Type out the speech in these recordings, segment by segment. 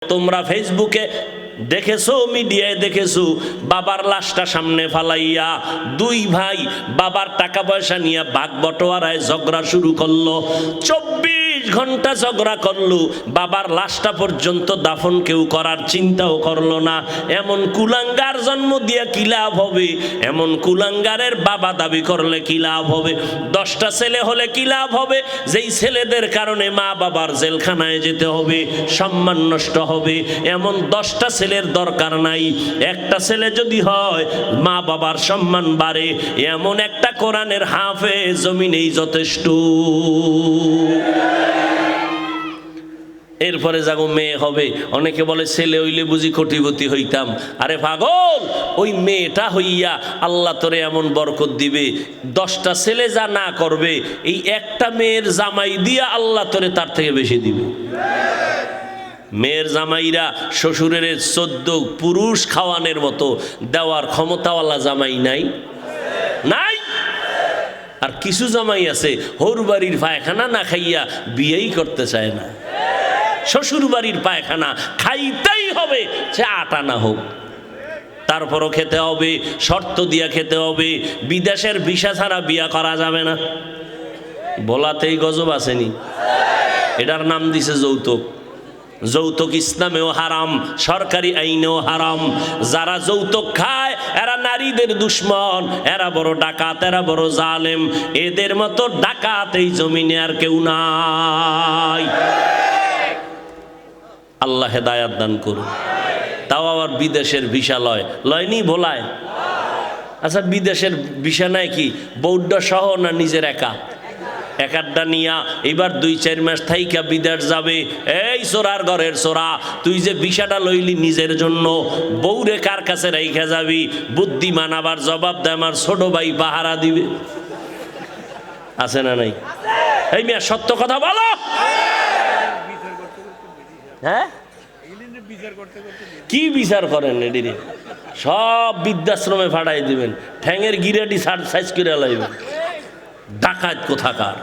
তোমরা ফেসবুকে দেখেছো, মিডিয়ায় দেখেছো, বাবার লাশটা সামনে ফালাইয়া দুই ভাই বাবার টাকা পয়সা নিয়ে ভাগ বটোয়ারায় ঝগড়া শুরু করলো। 24 ঘন্টা ঝগড়া করলো, বাবার লাশটা পর্যন্ত দাফন কেউ করার চিন্তাও করলো না। এমন কুলাঙ্গার জন্ম দিয়ে কি লাভ হবে? এমন কুলাঙ্গারের বাবা দাবি করলে কি লাভ হবে? 10টা ছেলে হলে কি লাভ হবে? যেই ছেলেদের কারণে মা বাবার জেলখানায় যেতে হবে, সম্মান নষ্ট হবে, এমন 10টা ছেলের দরকার নাই। একটা ছেলে যদি হয় মা বাবার সম্মান বাড়ে, এমন একটা কোরআনের হাফেজ জমিনেই যথেষ্ট। এরপরে যাগো মেয়ে হবে। অনেকে বলে ছেলে হইলে বুঝি কোটিপতি হইতাম। আরে পাগল, ওই মেয়েটা হইয়া আল্লাহ তোরে এমন বরকত দিবে, 10টা ছেলে যা না করবে এই একটা মেয়ের জামাই দিয়া আল্লাহ তোরে তার থেকে বেশি দিবে। মেয়ের জামাইরা শ্বশুরের 14 পুরুষ খাওয়ানোর মতো দেওয়ার ক্ষমতাওয়ালা জামাই নাই নাই। আর কিছু জামাই আছে হর বাড়ির পায়খানা না খাইয়া বিয়েই করতে চায় না। শ্বশুর বাড়ির পায়খানা খাইতেই হবে, সে 8 আনা হোক, তারপরও খেতে হবে, শর্ত দিয়া খেতে হবে। বিদেশের ভিসা ছাড়া বিয়া করা যাবে না। বলাতেই গজব আসেনি? এটার নাম দিছে যৌতুক। যৌতুক ইসলামেও হারাম, সরকারি আইনেও হারাম। যারা যৌতুক খায় এরা নারীদের দুশ্মন, এরা বড় ডাকাত, এরা বড় জালেম। এদের মতো ডাকাত এই জমিনে আর কেউ নাই। আল্লাহ হেদায়াত দান করুন। তাও আবার বিদেশের ভিসা লয়নি ভোলায়। আচ্ছা, বিদেশের ভিসা নাই কি বৌদ্ধ সহ না নিজের একা? একাড্ডা নিয়া এবার 2-4 মাস থাইকা বিদেশ যাবে। এই চোরার ঘরের চোরা, তুই যে ভিসাটা লইলি নিজের জন্য, বউরে কার কাছে রাইখা যাবি? বুদ্ধিমান আবার জবাব দেয় আমার ছোট ভাই পাহারা দিবে। আছে না নাই? এই মিয়া সত্য কথা বলো। হ্যাঁ, কি বিচার করেন? এদিকে সব বৃদ্ধাশ্রমে ফাটাই দিবেন, ঠ্যাঙের গিরাটি সাইজ করে লাইবেন। ডাকাত কোথাকার।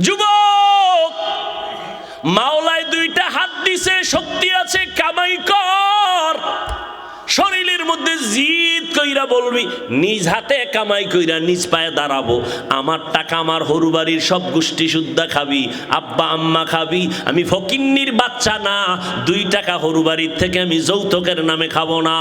যুবক, মাওলায় 2টা হাত দিছে, শক্তি আছে, কামাই কর। শরীরের মধ্যে জিদ কইরা বলবি নিজ হাতে কামাই কইরা নিজ পায়ে দাঁড়াবো। আমার টাকা আমার হরু বাড়ির সব গোষ্ঠী শুদ্ধা খাবি, আব্বা আম্মা খাবি। আমি ফকিন্নির বাচ্চা না, 2 টাকা হরু বাড়ির থেকে আমি যৌতুকের নামে খাবো না।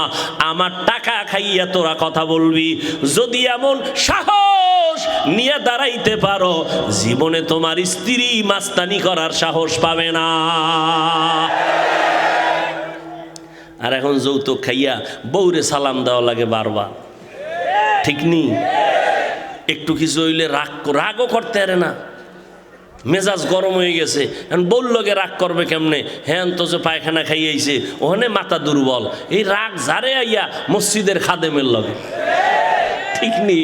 আমার টাকা খাইয়া তোরা কথা বলবি। যদি এমন সাহস নিয়ে দাঁড়াইতে পারো, জীবনে তোমার স্ত্রী মাস্তানি করার সাহস পাবে না। আর এখন যৌতুক খাইয়া বউরে সালাম দেওয়া লাগে বারবার, ঠিক নি? একটু কিছু হইলে রাগও করতে পারে না, মেজাজ গরম হয়ে গেছে। এখন বউর লগে রাগ করবে কেমনে? হ্যাঁ, তো যে পায়খানা খাইয়াইছে ওখানে মাথা দুর্বল। এই রাগ ঝাড়ে আইয়া মসজিদের খাদেমের লগে, ঠিক নি?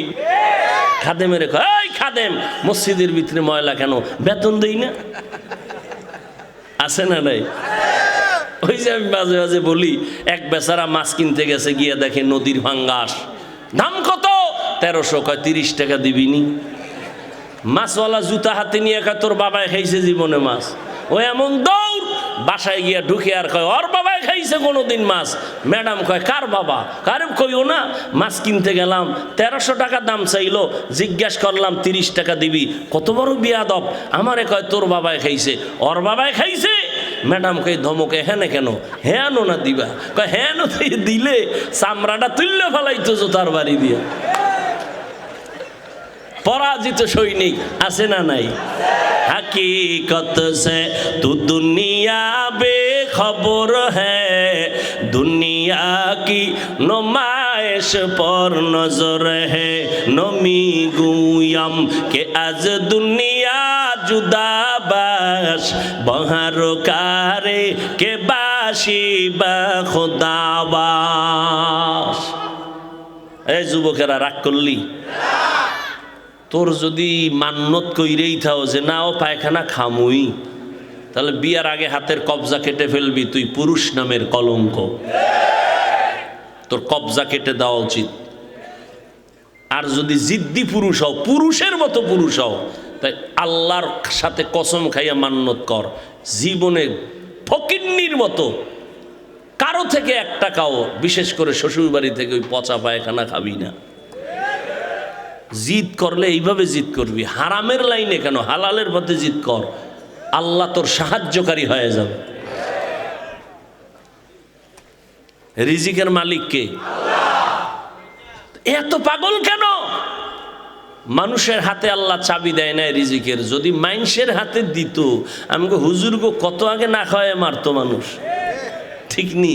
খাদেমের এই খাদেম, মসজিদের ভিতরে ময়লা কেন? বেতন দেই না? আছে না নাই? ওই যে আমি মাঝে মাঝে বলি, এক বেচারা মাছ কিনতে গেছে, গিয়ে দেখে নদীর ভাঙ্গাস, দাম কত? 1300। কয় 30 টাকা দিবিনি? মাছওয়ালা জুতা হাতে নিয়ে কয় তোর বাবাই খাইছে জীবনে মাছ। ও এমন দৌড়, বাসায় গিয়া ঢুকে আর কয় ওর বাবাই খাইছে কোনোদিন মাছ। ম্যাডাম কয় কার বাবা? কারে কইও না, মাছ কিনতে গেলাম, 1300 টাকা দাম চাইলো, জিজ্ঞাস করলাম 30 টাকা দিবি। কত বড় বিয়াদব, আমারে কয় তোর বাবাই খাইছে। ওর বাবাই খাইছে? ম্যাডাম কই ধমকে, হ্যাঁ কেন? হ্যাঁ না দিবা? কয় হ্যাঁ দিলে চামড়াটা তুললে ফেলাইতো জোতার বাড়ি দিয়া। পরাজিত সৈনিক আছে না নাই? हकीकत से तू दुनिया बेखबर है, दुनिया की नुमाइश पर नजर है। नमी गुयम के आज दुनिया जुदा बाश, बहार कारे के बाशी बा खुदाबाश। এই যুবকেরা রাগ করলি? তোর যদি মান্নত কইরেই থাও যে না ও পায়খানা খামুই, তাহলে বিয়ার আগে হাতের কবজা কেটে ফেলবি, তুই পুরুষ নামের কলঙ্ক। তোর কবজা কেটে দেওয়া উচিত। আর যদি জিদ্দি পুরুষ হও, পুরুষের মতো পুরুষ হও, তাই আল্লাহর সাথে কসম খাইয়া মান্যত কর, জীবনে ফকিন্নির মতো কারো থেকে 1 টাকাও, বিশেষ করে শ্বশুর বাড়ি থেকে ওই পচা পায়খানা খাবি না। জিদ করলে এইভাবে জিদ করবি, হারামের লাইনে কেন, হালালের পথে জিদ কর, আল্লাহ তোর সাহায্যকারী হয়ে যাবে। রিজিকের মালিক কে? এত পাগল কেন? মানুষের হাতে আল্লাহ চাবি দেয় না রিজিকের। যদি মানুষের হাতে দিত, আমাকে হুজুর গো কত আগে না খাওয়ায় মারতো মানুষ, ঠিক নি?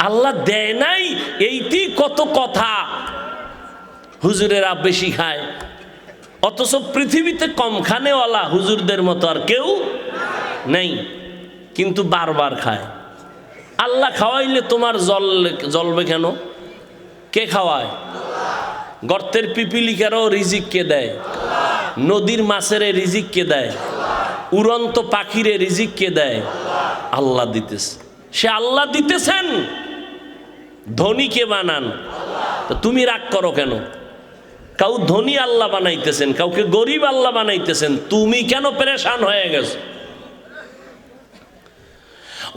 আল্লাহ দেয় নাই, এইটি কত কথা। হুজুরেরা বেশি খায়, অথচ পৃথিবীতে কম খানেওয়ালা হুজুরদের মতো আর কেউ নেই, কিন্তু বারবার খায়। আল্লাহ খাওয়াইলে তোমার জ্বলবে কেন? কে খাওয়ায়? গর্তের পিপিলিকারও রিজিক কে দেয়? নদীর মাছের রিজিক কে দেয়? উড়ন্ত পাখিরে রিজিক কে দেয়? আল্লাহ দিতেছে। সে আল্লাহ দিতেছেন, ধনীকে বানান। তো তুমি রাগ করো কেন? কাউ ধনী আল্লাহ বানাইতেছেন, কাউকে গরিব আল্লাহ বানাইতেছেন, তুমি কেন পেরেশান হয়ে গেছো?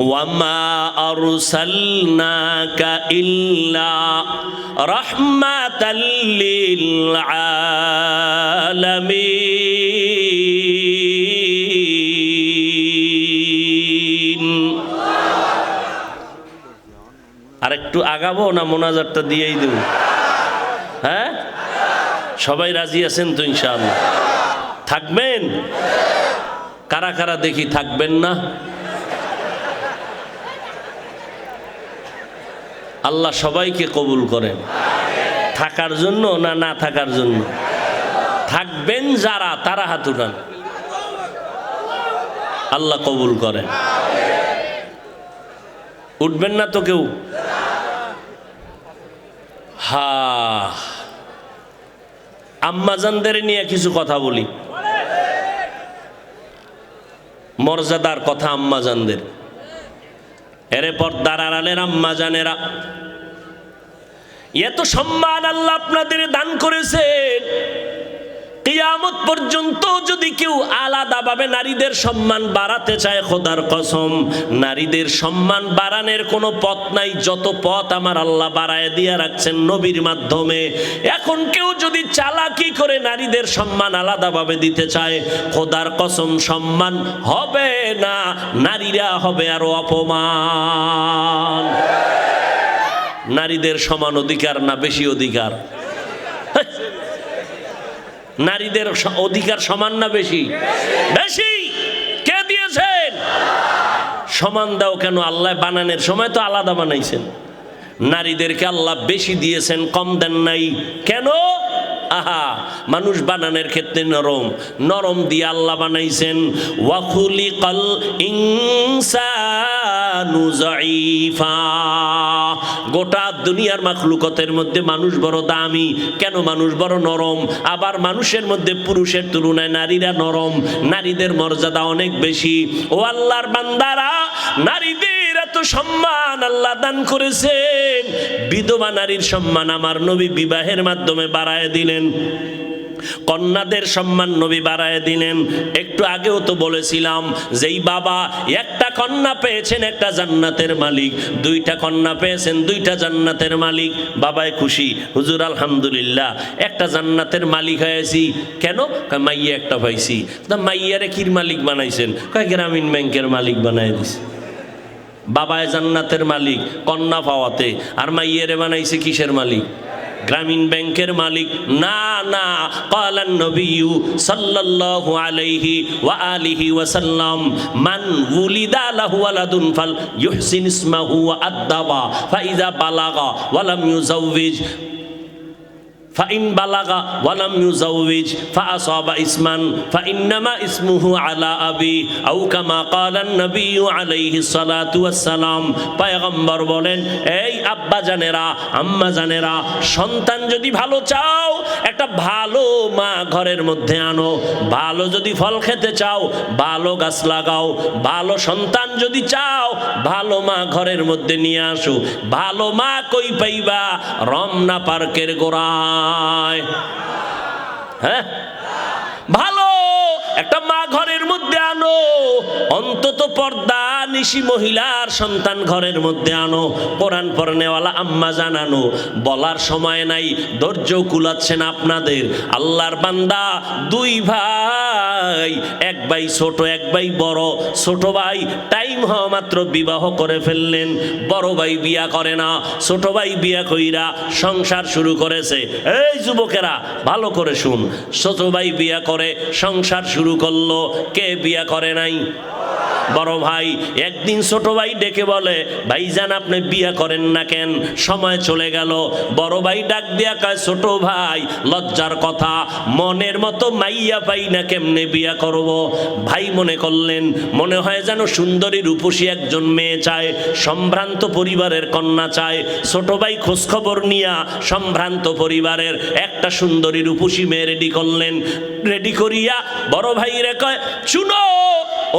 ওয়ামা আরসালনাকা ইল্লা রাহমাতাল লিল আলামিন। আরেকটু আগাবো না মোনাজাতটা দিয়েই দেব? হ্যাঁ, সবাই রাজি আছেন তো ইনশাআল্লাহ? থাকবেন? কারা কারা দেখি থাকবেন না? আল্লাহ সবাইকে কবুল করেন। থাকার জন্য না না থাকার জন্য? থাকবেন যারা, তারা হাত উঠান, আল্লাহ কবুল করেন। উঠবেন না তো কেউ? হা, আম্মাজানদের নিয়ে কিছু কথা বলি, মর্যাদার কথা আম্মাজানদের। এরে পর্দার আড়ালের আম্মাজানেরা, এত সম্মান আল্লাহ আপনাদের দান করেছেন, কিয়ামত পর্যন্ত যদি কেউ আলাদাভাবে নারীদের সম্মান বাড়াতে চায়, খোদার কসম নারীদের সম্মান বাড়ানোর কোনো পথ নাই। যত পথ আমার আল্লাহ বাড়ায় দিয়ে রাখছেন নবীর মাধ্যমে। এখন কেউ যদি চালাকি করে নারীদের সম্মান আলাদাভাবে দিতে চায়, খোদার কসম সম্মান হবে না, নারীরা হবে আরো অপমান। নারীদের সমান অধিকার না বেশি অধিকার? নারীদের অধিকার সমান না বেশি? বেশি। কে দিয়েছেন? সমান দাও কেন? আল্লাহ বানানোর সময় তো আলাদা বানাইছেন। নারীদেরকে আল্লাহ বেশি দিয়েছেন, কম দেন নাই কেন? আহা, মানুষ বানানোর ক্ষেত্রে নরম, নরম দিয়ে আল্লাহ বানাইছেন। ওয়া খুলিকাল ইনসানু যায়ীফা। গোটা দুনিয়ার মাখলুকতের মধ্যে মানুষ বড় দামি। কেন? মানুষ বড় নরম। আবার মানুষের মধ্যে পুরুষের তুলনায় নারীরা নরম, নারীদের মর্যাদা অনেক বেশি। ও আল্লাহর বান্দারা, নারীদের এত সম্মান আল্লাহ দান করেছেন। বিধবা নারীর সম্মান আমার নবী বিবাহের মাধ্যমে বাড়ায় দিলেন, কন্যাদের সম্মান নবী বাড়ায় দিলেন। একটু আগেও তো বলেছিলাম, যেই বাবা একটা কন্যা পেয়েছেন একটা জান্নাতের মালিক, দুইটা কন্যা পেয়েছেন দুইটা জান্নাতের মালিক। বাবায় খুশি, হুজুর আলহামদুলিল্লাহ একটা জান্নাতের মালিক হয়েছি। কেন? মাইয়া একটা পাইছি। তা মাইয়ারে কির মালিক বানাইছেন? গ্রামীণ ব্যাংকের মালিক বানাই দিছে। বাবায় জান্নাতের মালিক কন্যা পাওয়াতে, আর মাইয়ারে বানাইছে কিসের মালিক? গ্রামীণ ব্যাংকের মালিক না। না, ক্বালান নবী সাল্লাল্লাহু আলাইহি ওয়া আলিহি ওয়া সাল্লাম, মান উলিদা লাহু ওয়ালাদুন ফাল ইউহসিন ইসমাহু ওয়া আদ্দাবা ফাইযা বালাগা ওয়া লাম ইউজাওবিজ ফাইন বালাগা ওয়ালাম ইউজাউবিজ ফাআসাবা ইসমান ফাইন্নামা ইসমুহু আলা আবি আও কামা ক্বালান নবী আলাইহিস সালাতু ওয়াস সালাম। পয়গম্বর বলেন, এই আব্বা জানেরা, আম্মা জানেরা, সন্তান যদি ভালো চাও, একটা ভালো মা ঘরের মধ্যে আনো। ভালো যদি ফল খেতে চাও, ভালো গাছ লাগাও। ভালো সন্তান যদি চাও, ভালো মা ঘরের মধ্যে নিয়ে আসো। ভালো মা কই পাইবা? রমনা পার্কের গোড়ায়। হ্যাঁ, ভালো একটা মা ঘরের মধ্যে আনো, অন্তত পর্দা নিশি মহিলার সন্তান ঘরের মধ্যে আনো, কোরআন পড়নেওয়ালা আম্মা জানানো। বলার সময় নাই, ধৈর্য কুলাচ্ছে না আপনাদের। আল্লাহর বান্দা দুই ভাই, এক ভাই ছোট এক ভাই বড়। ছোট ভাই টাইম হওয়া মাত্র বিবাহ করে ফেললেন, বড় ভাই বিয়া করে না। ছোট ভাই বিয়া কইরা সংসার শুরু করেছে। এই যুবকেরা ভালো করে শুন, ছোট ভাই বিয়া করে সংসার শুরু করলো, কে বিয়া করে নাই? বড় ভাই। একদিন ছোট ভাই ডেকে বলে, ভাইজান আপনি বিয়া করেন না কেন? সময় চলে গেল। বড় ভাই ডাক দিয়া কয়, ছোট ভাই লজ্জার কথা, মনের মতো মাইয়া পাই না, কেমনে বিয়া করব? ভাই মনে করলেন, মনে হয় যেন সুন্দরী রূপসী একজন মেয়ে চায়, সম্ভ্রান্ত পরিবারের কন্যা চায়। ছোট ভাই খোঁজখবর নিয়া সম্ভ্রান্ত পরিবারের একটা সুন্দরী রূপসী মেয়ে রেডি করলেন। রেডি করিয়া বড় ভাই রে কয়, শুনো,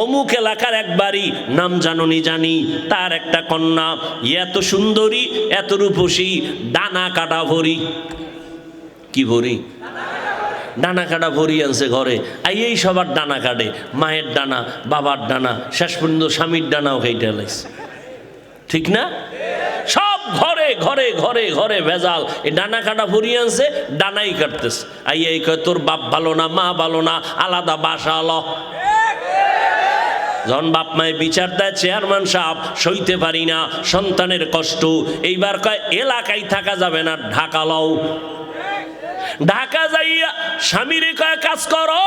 অমুক এলাকার এক বাড়ি, নাম জাননি জানি, তার একটা কন্যা এত সুন্দরী এত রূপসী, ডানা কাটা ভরি। কি ভরি? ডানা কাটা ভরি আনছে ঘরে। এই সবার ডানা কাটে, মায়ের ডানা, বাবার ডানা, শেষ পর্যন্ত স্বামীর ডানাও খাইতে লাগছে। ঠিক না? সব ঘরে ঘরে ঘরে ঘরে ভেজাল। এই ডানা কাটা ভরি আনছে, ডানাই কাটতেছে। এই কয়, তোর বাপ ভালো না, মা ভালো না, আলাদা বাসা আলো। যখন বাপ মায়ে বিচার দেয়, চেয়ারম্যান সাহেব সইতে পারি না সন্তানের কষ্ট, এইবার কয় এলাকায় থাকা যাবে না, ঢাকা লও। ঢাকা যাইয়া স্বামীরে কয়, কাজ করো,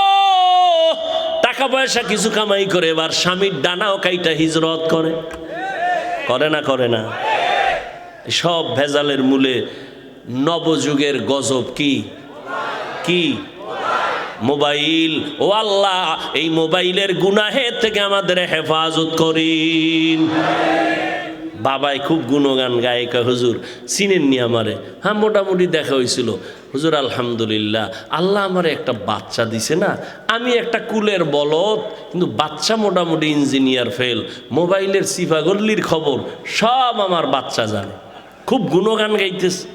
টাকা পয়সা কিছু কামাই করে। এবার স্বামীর ডানাও কাইটা হিজরত করে। করে না? করে না? সব ভেজালের মূলে নবযুগের গজব কি? কি? মোবাইল। ও আল্লাহ, এই মোবাইলের গুনাহের থেকে আমাদের হেফাজত করিন। বাবাই খুব গুণগান গায়ে, কয় হুজুর চিনেননি আমারে? হ্যাঁ মোটামুটি দেখা হয়েছিল হুজুর, আলহামদুলিল্লাহ, আল্লাহ আমারে একটা বাচ্চা দিছে না, আমি একটা কুলের বলদ, কিন্তু বাচ্চা মোটামুটি ইঞ্জিনিয়ার ফেল। মোবাইলের সিফাগল্লির খবর সব আমার বাচ্চা জানে। খুব গুণগান গাইতেছে।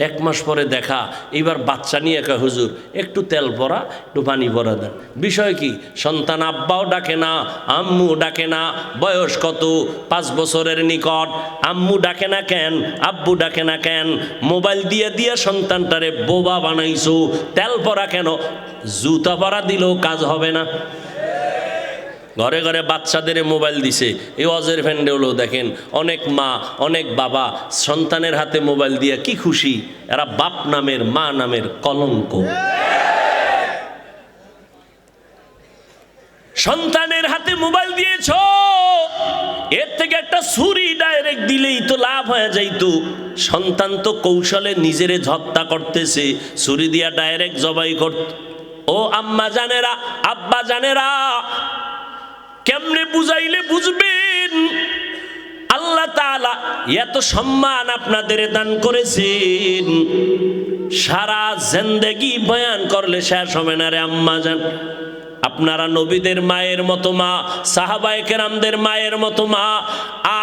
এক মাস পরে দেখা, এইবার বাচ্চা নিয়ে একা, হুজুর একটু তেল ভরা, একটু পানি ভরা দেন। বিষয় কি? সন্তান আব্বাও ডাকে না, আম্মু ডাকে না। বয়স কত? 5 বছরের নিকট। আম্মু ডাকে না কেন, আব্বু ডাকে না কেন? মোবাইল দিয়ে দিয়ে সন্তানটারে বোবা বানাইছো। তেল ভরা কেন? জুতা ভরা দিলেও কাজ হবে না। ঘরে ঘরে বাচ্চাদের মোবাইল দিছে। এই অজের ফ্যান্ডেগুলো দেখেন, অনেক মা অনেক বাবা সন্তানের হাতে মোবাইল দিয়ে কি খুশি। এরা বাপ নামের মা নামের কলঙ্ক। সন্তানের হাতে মোবাইল দিয়েছ, এর থেকে একটা ছুরি ডাইরেক্ট দিলেই তো লাভ হয়ে যাইতো। সন্তান তো কৌশলে নিজেরে হত্যা করতেছে, ছুরি দিয়া ডাইরেক্ট জবাই করত। ও আম্মা জানেরা, আব্বা জানেরা, কেমনে বুঝাইলে বুঝবেন? আল্লাহ তাআলা এত সম্মান আপনাদের দান করেছেন, সারা জিন্দেগি বয়ান করলে শেষ হবে না রে আম্মা জান। আপনারা নবীদের মায়ের মতো মা, সাহাবায়ে কেরামদের মায়ের মতো মা,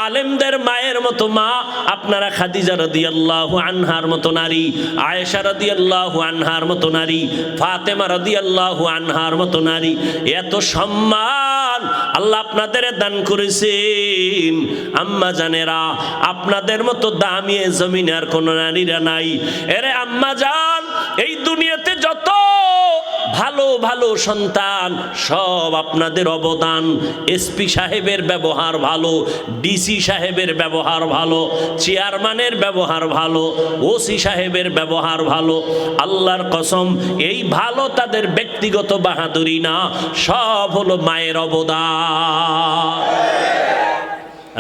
আলেমদের মায়ের মতো মা। আপনারা খাদিজা রাদিয়াল্লাহু আনহার মতো নারী, আয়েশা রাদিয়াল্লাহু আনহার মতো নারী, ফাতেমা রাদিয়াল্লাহু আনহার মতো নারী। এত সম্মান আল্লাহ আপনাদের দান করেছেন। আম্মা জানেরা, আপনাদের মতো দামি জমিনে আর কোনো নারীরা নাই। এরে আম্মা জান, এই দুনিয়াতে যত ভালো ভালো সন্তান, সব আপনাদের অবদান। এসপি সাহেবের ব্যবহার ভালো, ডিসি সাহেবের ব্যবহার ভালো, চেয়ারম্যানের ব্যবহার ভালো, ওসি সাহেবের ব্যবহার ভালো। আল্লাহর কসম, এই ভালো তাদের ব্যক্তিগত বাহাদুরি না, সব হলো মায়ের অবদান।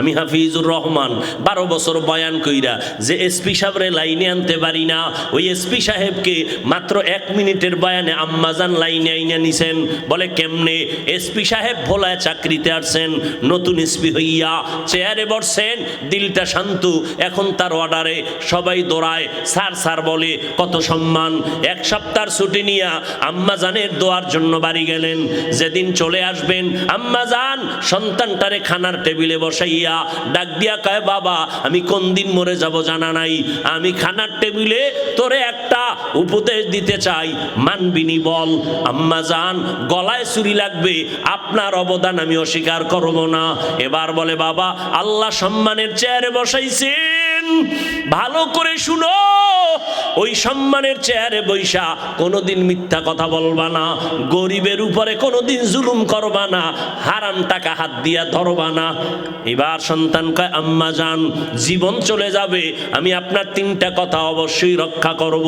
আমি হাফিজুর রহমান 12 বছর বয়ান কইরা যে এসপি সাহেবরে লাইনে আনতে পারি না, ওই এসপি সাহেবকে মাত্র 1 মিনিটের বয়ানে আম্মাজান লাইনে আইনা নিছেন। বলে কেমনে? এসপি সাহেব ভোলায় চাকরিতে আসছেন, নতুন এসপি হইয়া চেয়ারে বসছেন, দিলটা শান্ত। এখন তার অর্ডারে সবাই দৌড়ায়, স্যার স্যার বলে, কত সম্মান। 1 সপ্তাহ ছুটি নিয়া আম্মাজানের দোয়ার জন্য বাড়ি গেলেন। যেদিন চলে আসবেন, আম্মাজান সন্তানটারে খানার টেবিলে বসাইয়া দিয়া ডাক দিয়া কয়, বাবা আমি কোন দিন মরে যাব জানা নাই, আমি খানার টেবিলে তোরে একটা উপদেশ দিতে চাই, মানবিনি বল। আম্মা জান গলায় ছুরি লাগবে, আপনার অবদান আমি অস্বীকার করব না। এবার বলে, বাবা আল্লাহ সম্মানের চেয়ারে বসাইছেন, ভালো করে শুনো, ওই সম্মানের চেয়ারে বৈশা কোনোদিন মিথ্যা কথা বলবা না, গরিবের উপরে কোনোদিন জুলুম করবা না, হারাম টাকা হাত দিয়া ধরবা না। এবার সন্তান কয়, আম্মা জান জীবন চলে যাবে, আমি আপনার তিনটা কথা অবশ্যই রক্ষা করব,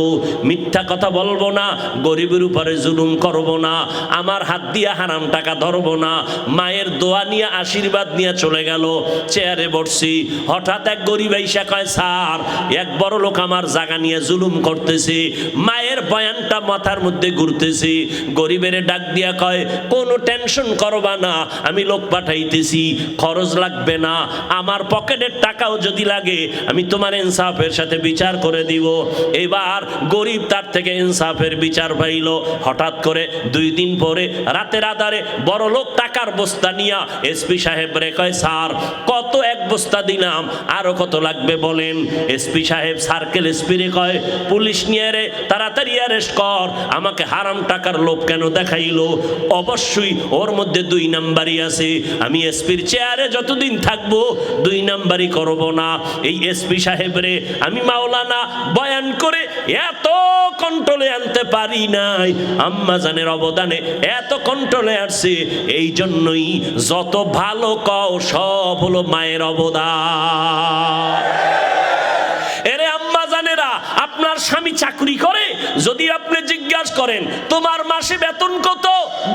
মিথ্যা কথা বলবো না, গরিবের উপরে জুলুম করব না, আমার হাত দিয়া হারাম টাকা ধরবো না। মায়ের দোয়া নিয়ে আশীর্বাদ নিয়ে চলে গেল, চেয়ারে বসছি। হঠাৎ এক গরিব আইসা কয়, স্যার এক বড় লোক আমার জায়গা নিয়ে জুলুম করতেছে। মায়ের বয়ানটা মাথার মধ্যে ঘুরতেছে। গরিবের ডাক দিয়া কয়, কোনো টেনশন করবা না, আমি লোক পাঠাইতেছি, খরচ লাগবে না, আমার পকেটের টাকাও যদি লাগে আমি তোমার ইনসাফের সাথে বিচার করে দিব। এবার গরিব তার থেকে ইনসাফের বিচার পাইল। হঠাৎ করে 2 দিন পরে রাতের আধারে বড় লোক টাকার বস্তা নিয়া এসপি সাহেব রে কয়, স্যার কত এক বস্তা দিলাম, আরো কত লাগবে বলেন। এসপি সাহেব সার্কেল এসপি রে কয়, পুলিশ নিয়ে রে তাড়াতাড়ি অ্যারেস্ট কর, আমাকে হারাম টাকার লোভ কেন দেখাইলো? অবশ্যই ওর মধ্যে 2 নাম্বারই আছে, আমি এসপির চেয়ারে যতদিন থাকবো 2 নাম্বারই করব না। এই এসপি সাহেব রে আমি মাওলানা বয়ান করে এত কন্ট্রোলে আনতে পারি নাই, আম্মা জানের অবদানে এত কন্ট্রোলে আসছে, এই জন্যই যত ভালো কও সব হলো মায়ের অবদান। এরে আম্মা জানেরা, আপনার স্বামী চাকরি করে, যদি আপনি জিজ্ঞাসা করেন তোমার মাসে বেতন কত,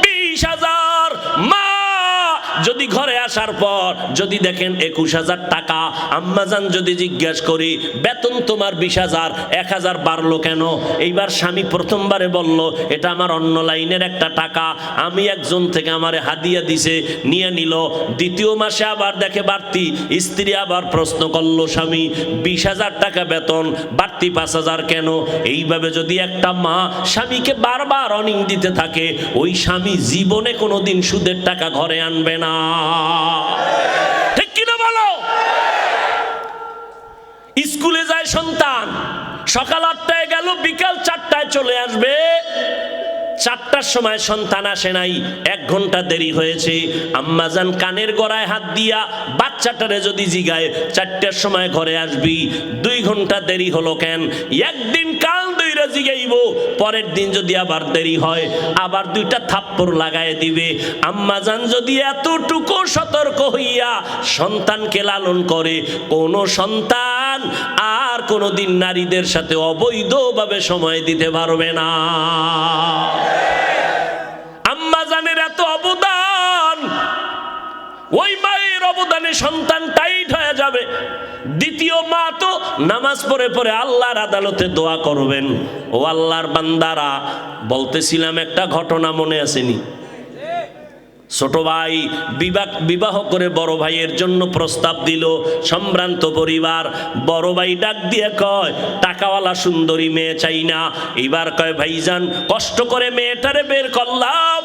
20,000, মা যদি ঘরে আসার পর যদি দেখেন 21,000 টাকা, আম্মাজান যদি জিজ্ঞাসা করি বেতন তোমার 20,000, 1,000 বাড়লো কেন? এইবার স্বামী প্রথমবারে বলল এটা আমার অন্য লাইনের একটা টাকা, আমি একজন থেকে আমারে হাদিয়া দিছে, নিয়ে নিল। দ্বিতীয় মাসে আবার দেখে বাড়তি, স্ত্রী আবার প্রশ্ন করলো, স্বামী 20,000 টাকা বেতন, বাড়তি 5,000 কেন? এইভাবে যদি একটা মা স্বামীকে বারবার অনিং দিতে থাকে, ওই স্বামী জীবনে কোনোদিন সুদের টাকা ঘরে আনবে না। ঠিক কিনা বলো? স্কুলে যায় সন্তান, সকাল 8টায় গেল, বিকাল 4টায় চলে আসবে। 4টার সময় সন্তান আসে নাই, 1 ঘন্টা দেরি হয়েছে। আম্মাজান কানের গড়ায় হাত দিয়া বাচ্চাটারে যদি জিগায় 4টার সময় ঘরে আসবি, 2 ঘন্টা দেরি হলো কেন? একদিন কাল দইরা জিগাইব, পরের দিন যদি আবার দেরি হয় আবার 2টা থাপ্পড় লাগায় দিবে। আম্মাজান যদি এতটুকু সতর্ক হইয়া সন্তানকে লালন করে, কোন সন্তান আর কোনোদিন নারীদের সাথে অবৈধভাবে সময় দিতে পারবে না। আম্মাজানের এত অবদান, ওই মায়ের অবদানে সন্তান টাইট হয়ে যাবে। দ্বিতীয় মা তো নামাজ পড়ে পড়ে আল্লাহর আদালতে দোয়া করবেন, ও আল্লাহর বান্দারা। বলতেছিলাম একটা ঘটনা মনে আসেনি? ছোট ভাই বিবাহ করে বড় ভাইয়ের জন্য প্রস্তাব দিল, সম্ভ্রান্ত পরিবার। বড় ভাই ডাক দিয়ে কয়, টাকাওয়ালা সুন্দরী মেয়ে চাই না। এবার কয়, ভাইজান কষ্ট করে মেয়েটারে বের করলাম,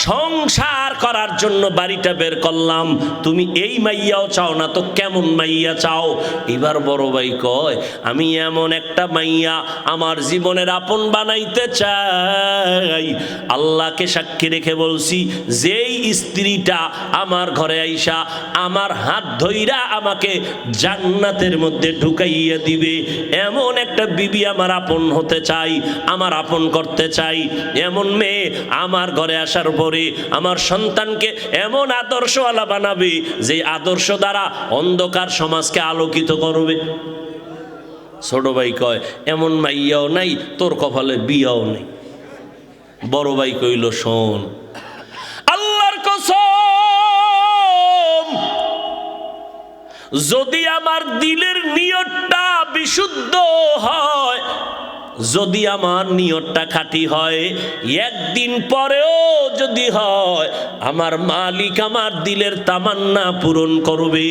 সংসার করার জন্য বাড়িটা বের করলাম, তুমি এই মাইয়াও চাও না তো কেমন মাইয়া চাও? এবার বড় ভাই কয়, আমি এমন একটা মাইয়া আমার জীবনের আপন বানাইতে চাই। আল্লাহকে সাক্ষী রেখে বলছি, যেই স্ত্রীটা আমার ঘরে আইসা আমার হাত ধইরা আমাকে জান্নাতের মধ্যে ঢুকাইয়া দিবে, এমন একটা বিবি আমার আপন হতে চাই, আমার আপন করতে চাই। এমন মেয়ে আমার ঘরে আসার পরে আমার সন্তানকে এমন আদর্শওয়ালা বানাবে, যে আদর্শ দ্বারা অন্ধকার সমাজকে আলোকিত করবে। ছোট ভাই কয়, এমন মাইয়াও নাই, তোর কপালে বিয়াও নেই। বড় ভাই কইল, শোন, যদি আমার দিলের নিয়তটা বিশুদ্ধ হয়, যদি আমার নিয়তটা খাঁটি হয়, একদিন পরেও যদি হয়, আমার মালিক আমার দিলের তামান্না পূরণ করবে।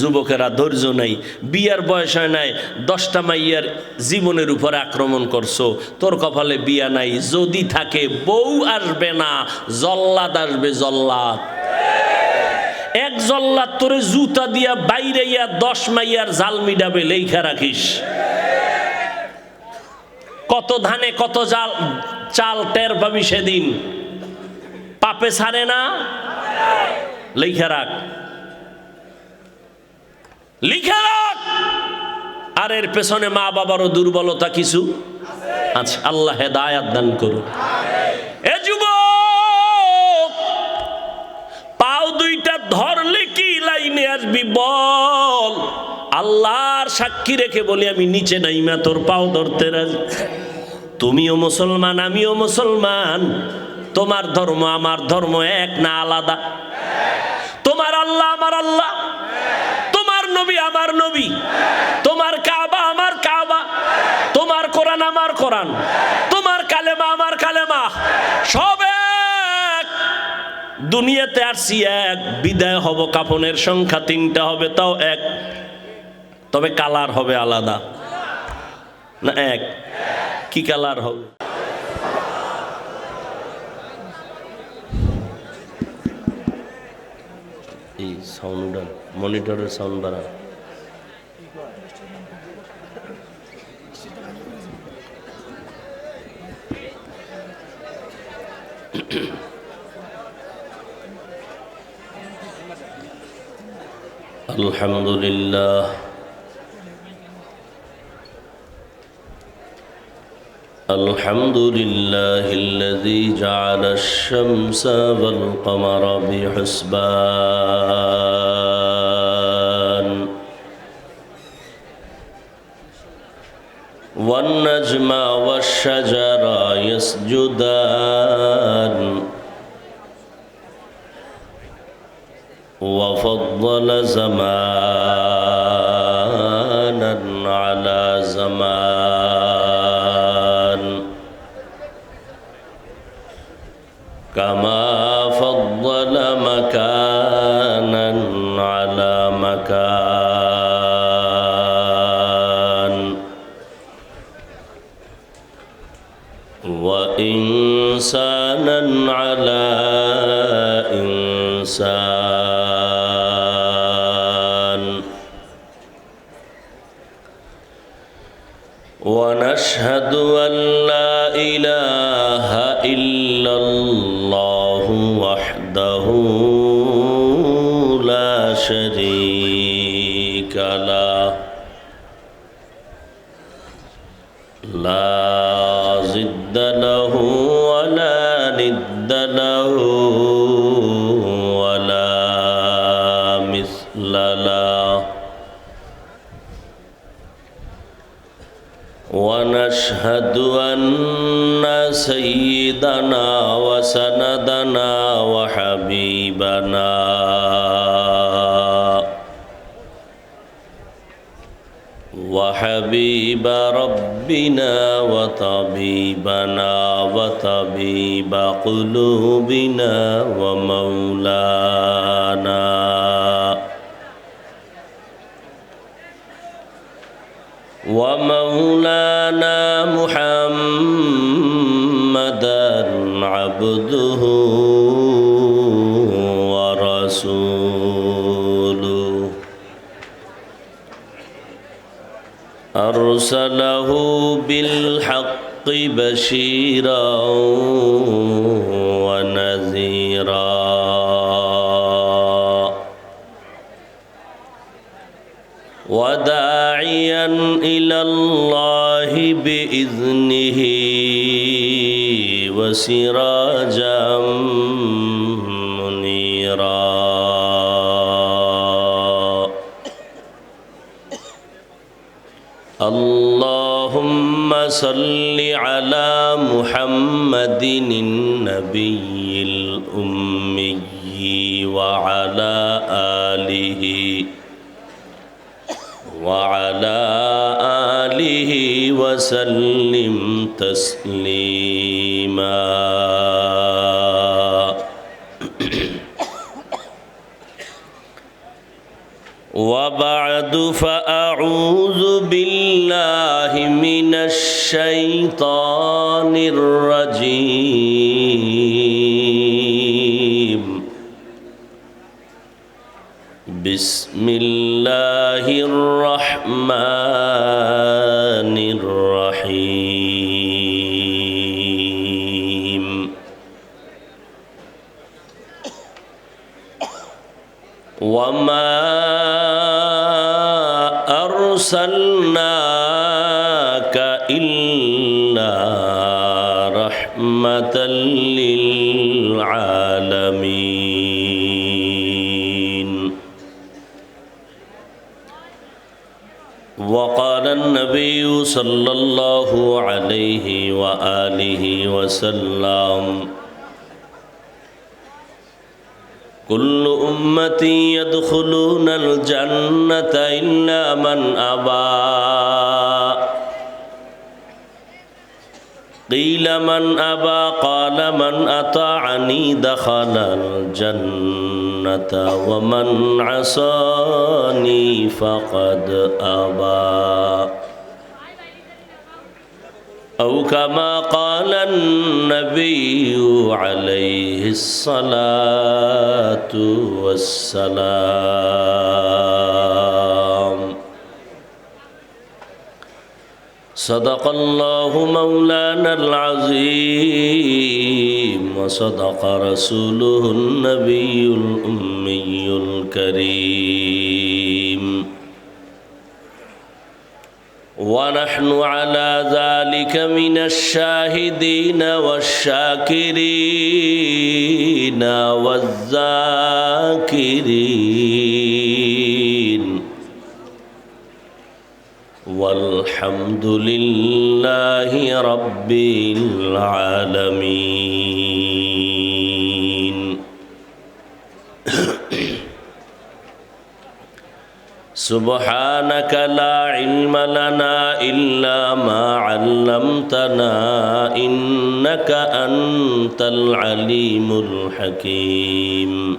যুবকেরা ধৈর্য নাই, বিয়ার বয়স হয় নাই, 10টা মাইয়ার জীবনের উপরে আক্রমণ করছো, তোর কপালে বিয়া নাই। যদি থাকে বউ আসবে না, জল্লাদ আসবে, জল্লাদ। এক জল্লাদ তোরে জুতা দিয়া বাইরে ইয়া 10 মাইয়ার জাল মিডাবে লেখা রাখিস। কত ধানে কত জাল চাল টের পাবি সেদিন, পাপে ছাড়ে না, লেখা রাখ, লিখে রাখ। আর এর পেছনে মা বাবারও দুর্বলতা কিছু আছে। আল্লাহ হেদায়াত দান করুন। এ যুবক, পাও দুইটা ধরলে কি লাইনে আসবি বল? আল্লাহর সাক্ষী রেখে বলি আমি নিচে নাইমা তোর পাও ধরতে রাজি। তুমিও মুসলমান, আমিও মুসলমান। তোমার ধর্ম আমার ধর্ম এক না আলাদা? তোমার আল্লাহ আমার আল্লাহ, তোমার নবী আমার নবী, তোমার কাবা আমার কাবা, তোমার কোরআন আমার কোরআন, তোমার কালেমা আমার কালেমা, সব এক। দুনিয়াতে আসছি এক, বিদায় হব কাফনের সংখ্যা 3টা হবে, তাও এক, তবে কালার হবে আলাদা না এক? কি কালার হবে? এই সাউন্ড মনিটরের সাউন্ড বাড়া। আলহামদুলিল্লাহ, আলহামদুলিল্লাহিল্লাযী জাআলাশ শামসা ওয়াল কমারা বিহুসবান ওয়ান নাজমা ওয়াশ শাজারা ইয়াসজুদান ওয়া ফাদ্দালা জামানান আলা জামান كما فضل مكانا على مكان وإنسانا على إنسان ونشهد أن لا إله إلا الله وحده لا شريك له لا ضد له ولا ند له ولا مثل له ونشهد أن سيدنا وسندنا وحبيبنا وحبيب ربنا وطبيبنا وطبيب قلوبنا ومولانا ومولانا محمدا عبده ورسوله أرسله بالحق بشيرا ونذيرا وداعيا إلى الله بإذنه وسراجا منيرا اللهم صل على محمد النبي الأمي وعلى آله وسلم تسليما وبعد فأعوذ بالله من الشيطان الرجيم بسم الله الرحمن الرحيم وما أرسلناك إلا رحمة للعالمين وقال النبي صلى الله عليه وآله وسلم كل أمتي يدخلون الجنة إلا من أبى قيل من أبى قال من أطاعني دخل الجنة ومن عصاني فقد أبى أو كما قال النبي عليه الصلاة والسلام صدق الله مولانا العظيم وصدق رسوله النبي الأمي الكريم ونحن على ذلك من الشاهدين والشاكرين والذاكرين والحمد لله رب العالمين سبحانك لا علم لنا إلا ما علمتنا إنك أنت العليم الحكيم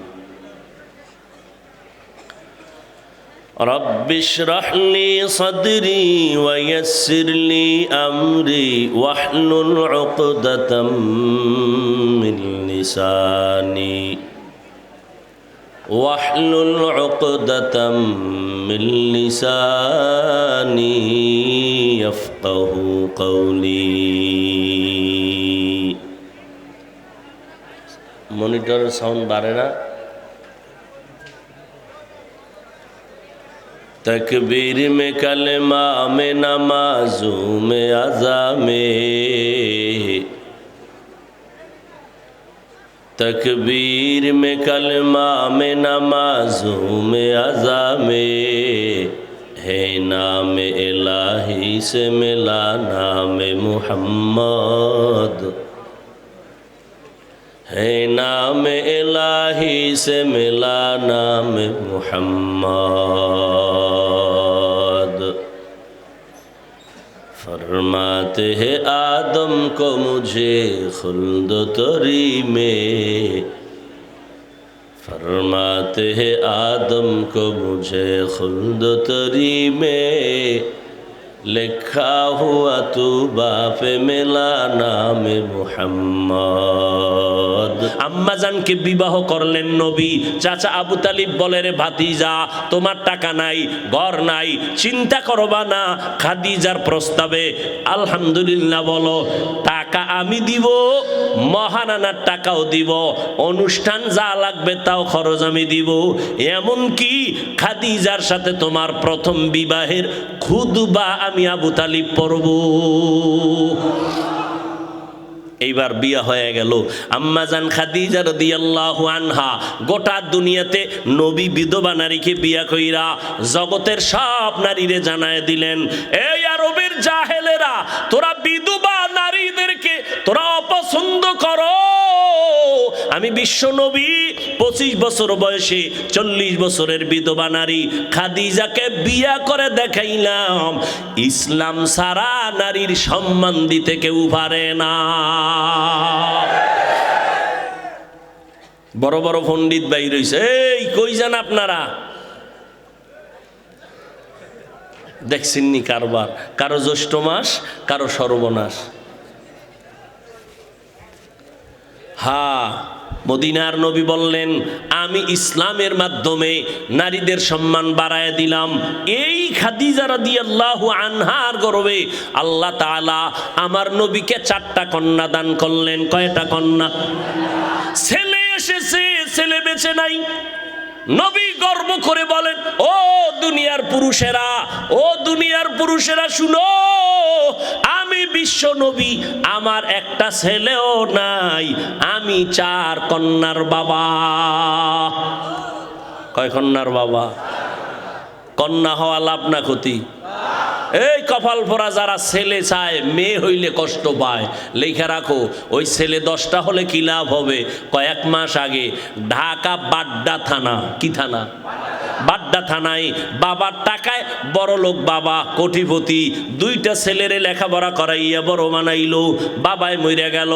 رب اشرح لي صدري ويسر لي أمري واحلل عقدة من لساني واحلل عقدة من لساني يفقه قولي মনিটর সাউন্ড বাড়ে না तकबीर में कलमा में नमाजों में अज़ा में तकबीर में कलमा में नमाजों में अज़ा में है नाम इलाही से मिला नाम मुहम्मद है नाम इलाही से मिला नाम मुहम्मद फरमाते हैं आदम को मुझे खुल्द तरी में फरमाते हैं आदम को मुझे खुल्द तरी में लिखा हुआ तू बाप मिला नाम मुहम्मद আম্মা জানকে বিবাহ করলেন নবী চাচা আবু তালিব বলে রে ভাতিজা তোমার টাকা নাই ঘর নাই চিন্তা করবা না খাদিজার প্রস্তাবে আলহামদুলিল্লাহ বলো টাকা আমি দিব মহানানার টাকাও দিব অনুষ্ঠান যা লাগবে তাও খরচ আমি দিব এমন কি খাদিজার সাথে তোমার প্রথম বিবাহের খুতবা আমি আবু তালিব পড়ব এইবার বিয়ে হয়ে গেল আম্মা জান খাদিজা রাদিয়াল্লাহু আনহা গোটা দুনিয়াতে নবী বিধবা নারীকে বিয়া কইরা জগতের সব নারীরে জানায় দিলেন এই আরবের জাহেলেরা তোরা বিধবা নারীদেরকে তোরা অপছন্দ করো আমি বিশ্ব নবী 25 বছর বয়সে 40 বছরের বিধবা নারী খাদিজাকে বিয়া করে দেখাইলাম ইসলাম সারা নারীর সম্মান দিতে কেউ পারে না বড় বড় পণ্ডিত ভাই রইছে এই কই যান আপনারা দেখছেননি কারবার কারো জ্যৈষ্ঠ মাস কারো সর্বনাশ হ্যাঁ মদিনার নবী বললেন, আমি ইসলামের মাধ্যমে নারীদের সম্মান বাড়ায় দিলাম। এই খাদিজা রাদিয়াল্লাহু আনহার গর্বে আল্লাহ তাআলা আমার নবীকে 4টা কন্যা দান করলেন। কয়টা কন্যা? ছেলে এসেছে, ছেলে বেঁচে নাই। নবী গর্ব করে বলেন, ও দুনিয়ার পুরুষেরা, ও দুনিয়ার পুরুষেরা শুনো, আমি বিশ্ব নবী, আমার একটা ছেলেও নাই, আমি 4 কন্যার বাবা। কয় কন্যার বাবা? কন্যা হওয়া লাভ না ক্ষতি? এই কপাল পরা যারা ছেলে চায়, মেয়ে হইলে কষ্ট পায়, লেখা রাখো, ওই ছেলে 10টা হলে কি লাভ হবে? কয়েক মাস আগে ঢাকা বাড্ডা থানা, কি থানা? বাড্ডা থানায় বাবার টাকায় বড় লোক বাবা, কোটিপতি, 2টা ছেলেরে লেখাপড়া করাইয়া বড় বানাইলো। বাবায় মইরা গেল,